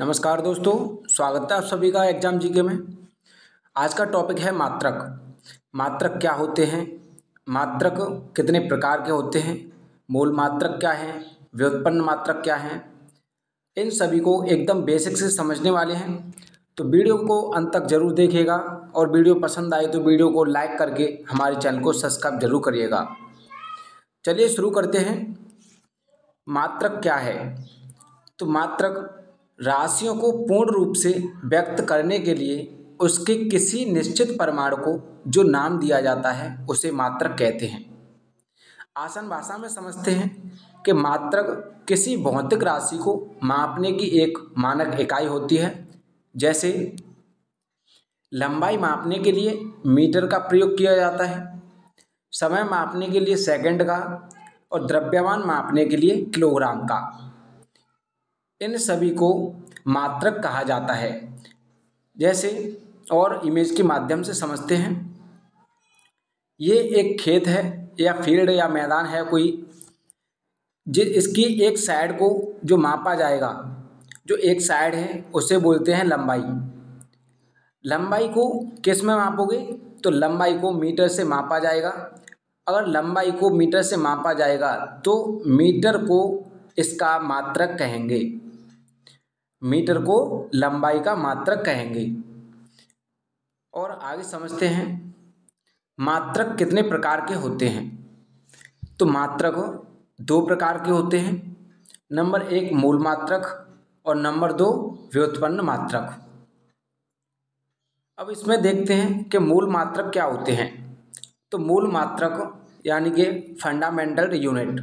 नमस्कार दोस्तों, स्वागत है आप सभी का एग्जाम जीके में। आज का टॉपिक है मात्रक। मात्रक क्या होते हैं, मात्रक कितने प्रकार के होते हैं, मूल मात्रक क्या हैं, व्युत्पन्न मात्रक क्या हैं, इन सभी को एकदम बेसिक से समझने वाले हैं। तो वीडियो को अंत तक जरूर देखिएगा और वीडियो पसंद आए तो वीडियो को लाइक करके हमारे चैनल को सब्सक्राइब जरूर करिएगा। चलिए शुरू करते हैं। मात्रक क्या है? तो मात्रक राशियों को पूर्ण रूप से व्यक्त करने के लिए उसके किसी निश्चित परिमाण को जो नाम दिया जाता है उसे मात्रक कहते हैं। आसान भाषा में समझते हैं कि मात्रक किसी भौतिक राशि को मापने की एक मानक इकाई होती है। जैसे लंबाई मापने के लिए मीटर का प्रयोग किया जाता है, समय मापने के लिए सेकंड का और द्रव्यमान मापने के लिए किलोग्राम का। इन सभी को मात्रक कहा जाता है। जैसे और इमेज के माध्यम से समझते हैं। ये एक खेत है या फील्ड या मैदान है कोई, इसकी एक साइड को जो मापा जाएगा, जो एक साइड है उसे बोलते हैं लंबाई। लंबाई को किस में मापोगे? तो लंबाई को मीटर से मापा जाएगा। अगर लंबाई को मीटर से मापा जाएगा तो मीटर को इसका मात्रक कहेंगे, मीटर को लंबाई का मात्रक कहेंगे। और आगे समझते हैं मात्रक कितने प्रकार के होते हैं। तो मात्रक दो प्रकार के होते हैं। नंबर 1 मूल मात्रक और नंबर 2 व्युत्पन्न मात्रक। अब इसमें देखते हैं कि मूल मात्रक क्या होते हैं। तो मूल मात्रक यानी कि फंडामेंटल यूनिट,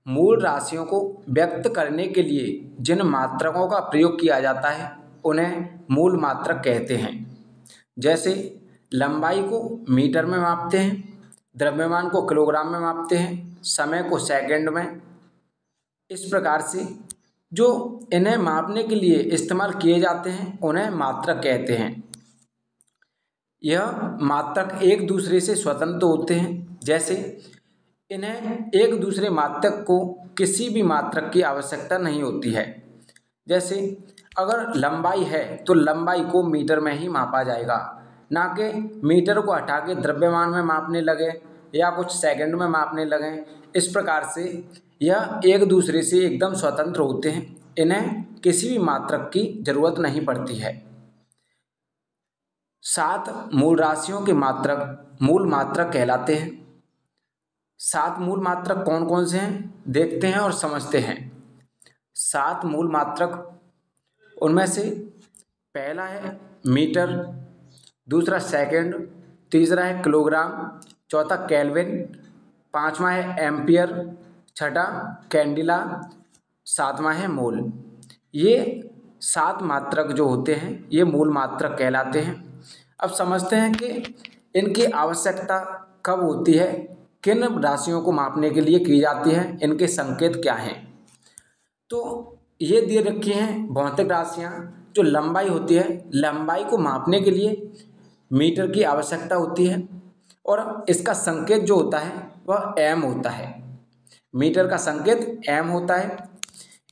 मूल राशियों को व्यक्त करने के लिए जिन मात्रकों का प्रयोग किया जाता है उन्हें मूल मात्रक कहते हैं। जैसे लंबाई को मीटर में मापते हैं, द्रव्यमान को किलोग्राम में मापते हैं, समय को सेकंड में। इस प्रकार से जो इन्हें मापने के लिए इस्तेमाल किए जाते हैं उन्हें मात्रक कहते हैं। यह मात्रक एक दूसरे से स्वतंत्र होते हैं। जैसे इन्हें एक दूसरे मात्रक को किसी भी मात्रक की आवश्यकता नहीं होती है। जैसे अगर लंबाई है तो लंबाई को मीटर में ही मापा जाएगा, ना कि मीटर को हटा के द्रव्यमान में मापने लगे या कुछ सेकंड में मापने लगे। इस प्रकार से यह एक दूसरे से एकदम स्वतंत्र होते हैं, इन्हें किसी भी मात्रक की जरूरत नहीं पड़ती है। 7 मूल राशियों के मात्रक मूल मात्रक कहलाते हैं। 7 मूल मात्रक कौन कौन से हैं देखते हैं और समझते हैं। 7 मूल मात्रक उनमें से पहला है मीटर, दूसरा सेकंड, तीसरा है किलोग्राम, चौथा केल्विन, पांचवा है एम्पियर, छठा कैंडिला, सातवां है मोल। ये 7 मात्रक जो होते हैं ये मूल मात्रक कहलाते हैं। अब समझते हैं कि इनकी आवश्यकता कब होती है, किन राशियों को मापने के लिए की जाती है, इनके संकेत क्या हैं। तो ये दिए रखी हैं भौतिक राशियाँ। जो लंबाई होती है, लंबाई को मापने के लिए मीटर की आवश्यकता होती है और इसका संकेत जो होता है वह एम होता है। मीटर का संकेत एम होता है।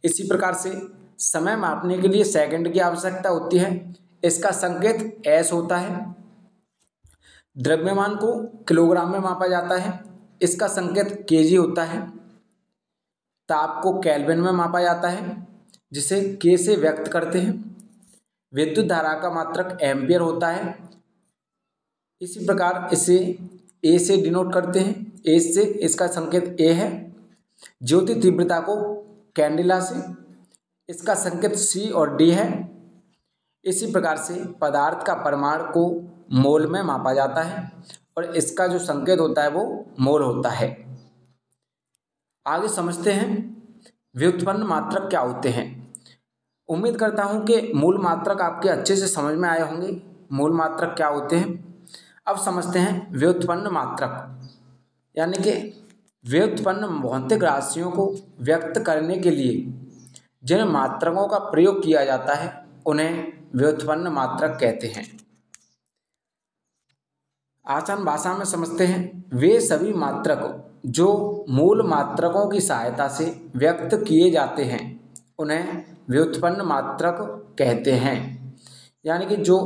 इसी प्रकार से समय मापने के लिए सेकंड की आवश्यकता होती है, इसका संकेत एस होता है। द्रव्यमान को किलोग्राम में मापा जाता है, इसका संकेत केजी होता है। ताप को केल्विन में मापा जाता है, जिसे के से व्यक्त करते हैं। विद्युत धारा का मात्रक एम्पियर होता है। इसी प्रकार इसे ए से डिनोट करते हैं, ए से, इसका संकेत ए है। ज्योति तीव्रता को कैंडिला से, इसका संकेत सी और डी है। इसी प्रकार से पदार्थ का परिमाण को मोल में मापा जाता है और इसका जो संकेत होता है वो मोल होता है। आगे समझते हैं व्युत्पन्न मात्रक क्या होते हैं। उम्मीद करता हूं कि मूल मात्रक आपके अच्छे से समझ में आए होंगे। मूल मात्रक क्या होते हैं, अब समझते हैं व्युत्पन्न मात्रक। यानी कि व्युत्पन्न भौतिक राशियों को व्यक्त करने के लिए जिन मात्रकों का प्रयोग किया जाता है उन्हें व्युत्पन्न मात्रक कहते हैं। आसान भाषा में समझते हैं वे सभी मात्रक जो मूल मात्रकों की सहायता से व्यक्त किए जाते हैं उन्हें व्युत्पन्न मात्रक कहते हैं। यानी कि जो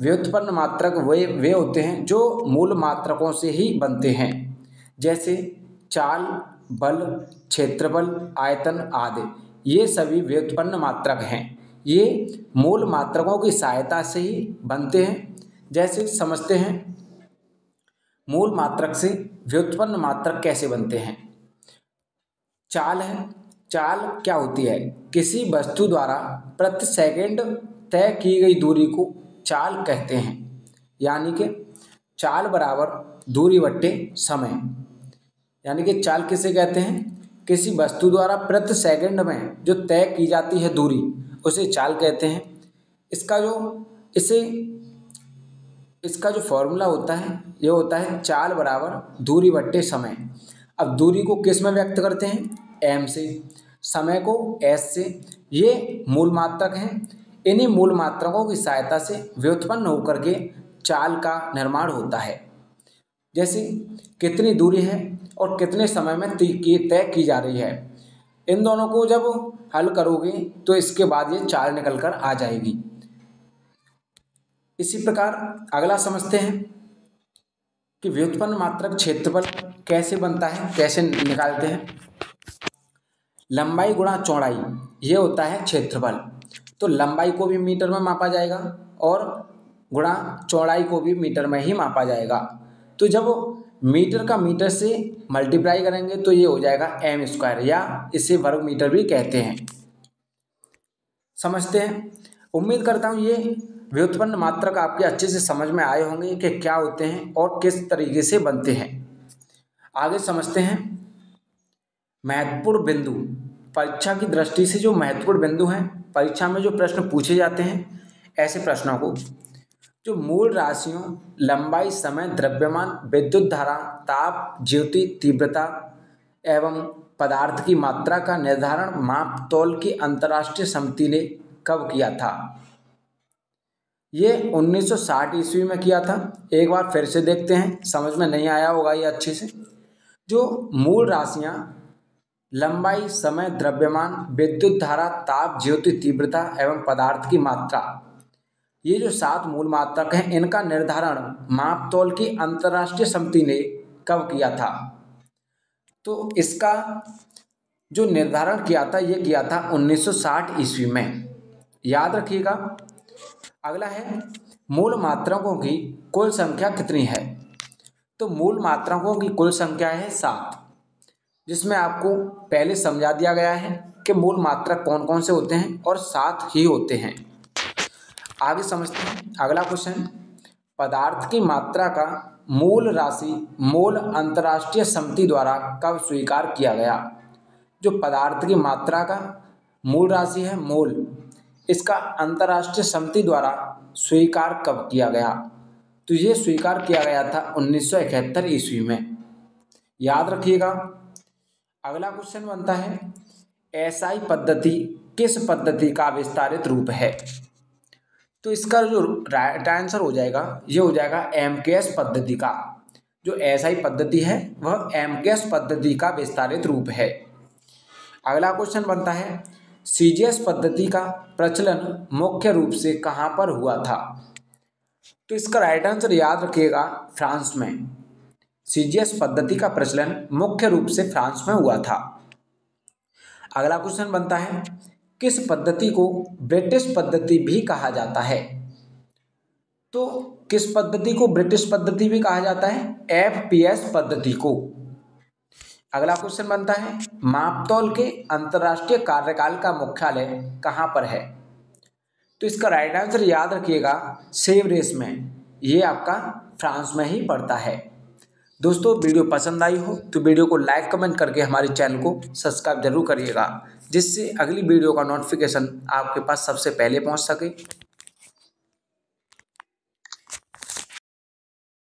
व्युत्पन्न मात्रक वे होते हैं जो मूल मात्रकों से ही बनते हैं, जैसे चाल, बल, क्षेत्रफल, आयतन आदि। ये सभी व्युत्पन्न मात्रक हैं। ये मूल मात्रकों की सहायता से ही बनते हैं। जैसे समझते हैं मूल मात्रक से व्युत्पन्न मात्रक कैसे बनते हैं। चाल है। चाल क्या होती है? किसी वस्तु द्वारा प्रति सेकंड तय की गई दूरी को चाल कहते हैं। यानी कि चाल बराबर दूरी बट्टे समय। यानी कि चाल किसे कहते हैं? किसी वस्तु द्वारा प्रति सेकंड में जो तय की जाती है दूरी, उसे चाल कहते हैं। इसका जो फॉर्मूला होता है ये होता है चाल बराबर दूरी बट्टे समय। अब दूरी को किस में व्यक्त करते हैं? m से। समय को s से। ये मूल मात्रक हैं। इन्हीं मूल मात्रकों की सहायता से व्युत्पन्न होकर के चाल का निर्माण होता है। जैसे कितनी दूरी है और कितने समय में तय की जा रही है, इन दोनों को जब हल करोगे तो इसके बाद ये चाल निकल कर आ जाएगी। इसी प्रकार अगला समझते हैं कि व्युत्पन्न मात्रक क्षेत्रफल कैसे बनता है, कैसे निकालते हैं। लंबाई गुणा चौड़ाई, ये होता है क्षेत्रफल। तो लंबाई को भी मीटर में मापा जाएगा और गुणा चौड़ाई को भी मीटर में ही मापा जाएगा। तो जब मीटर का मीटर से मल्टीप्लाई करेंगे तो ये हो जाएगा m², या इसे वर्ग मीटर भी कहते हैं। समझते हैं। उम्मीद करता हूँ ये व्युत्पन्न मात्रक आपके अच्छे से समझ में आए होंगे कि क्या होते हैं और किस तरीके से बनते हैं। आगे समझते हैं महत्वपूर्ण बिंदु। परीक्षा की दृष्टि से जो महत्वपूर्ण बिंदु हैं, परीक्षा में जो प्रश्न पूछे जाते हैं, ऐसे प्रश्नों को जो मूल राशियों लंबाई, समय, द्रव्यमान, विद्युत धारा, ताप, ज्योति तीव्रता एवं पदार्थ की मात्रा का निर्धारण माप तौल की अंतर्राष्ट्रीय समिति ने कब किया था? ये 1960 ईस्वी में किया था। एक बार फिर से देखते हैं, समझ में नहीं आया होगा ये अच्छे से। जो मूल राशियां लंबाई, समय, द्रव्यमान, विद्युत धारा, ताप, ज्योति तीव्रता एवं पदार्थ की मात्रा, ये जो 7 मूल मात्रक हैं, इनका निर्धारण माप तौल की अंतर्राष्ट्रीय समिति ने कब किया था? तो इसका जो निर्धारण किया था ये किया था 1960 ईस्वी में। याद रखिएगा। अगला है मूल मात्रकों की कुल संख्या कितनी है? तो मूल मात्रकों की कुल संख्या है 7, जिसमें आपको पहले समझा दिया गया है कि मूल मात्रक कौन कौन से होते हैं और 7 ही होते हैं। आगे समझते हैं अगला क्वेश्चन। पदार्थ की मात्रा का मूल राशि मोल अंतर्राष्ट्रीय समिति द्वारा कब स्वीकार किया गया? जो पदार्थ की मात्रा का मूल राशि है मोल, इसका अंतर्राष्ट्रीय समिति द्वारा स्वीकार कब किया गया? तो ये स्वीकार किया गया था 1971 ईस्वी में। याद रखिएगा। अगला क्वेश्चन बनता है एसआई पद्धति किस पद्धति का विस्तारित रूप है? तो इसका जो राइट आंसर हो जाएगा ये हो जाएगा एमकेएस पद्धति का। जो एसआई पद्धति है वह एमकेएस पद्धति का विस्तारित रूप है। अगला क्वेश्चन बनता है सीजीएस पद्धति का प्रचलन मुख्य रूप से कहाँ पर हुआ था? तो इसका राइट आंसर याद रखिएगा फ्रांस में। सीजीएस पद्धति का प्रचलन मुख्य रूप से फ्रांस में हुआ था। अगला क्वेश्चन बनता है किस पद्धति को ब्रिटिश पद्धति भी कहा जाता है? तो किस पद्धति को ब्रिटिश पद्धति भी कहा जाता है? एफपीएस पद्धति को। अगला क्वेश्चन बनता है मापतौल के अंतर्राष्ट्रीय कार्यकाल का मुख्यालय कहाँ पर है? तो इसका राइट आंसर याद रखिएगा सेवरेस में। ये आपका फ्रांस में ही पड़ता है। दोस्तों वीडियो पसंद आई हो तो वीडियो को लाइक कमेंट करके हमारे चैनल को सब्सक्राइब जरूर करिएगा, जिससे अगली वीडियो का नोटिफिकेशन आपके पास सबसे पहले पहुंच सके।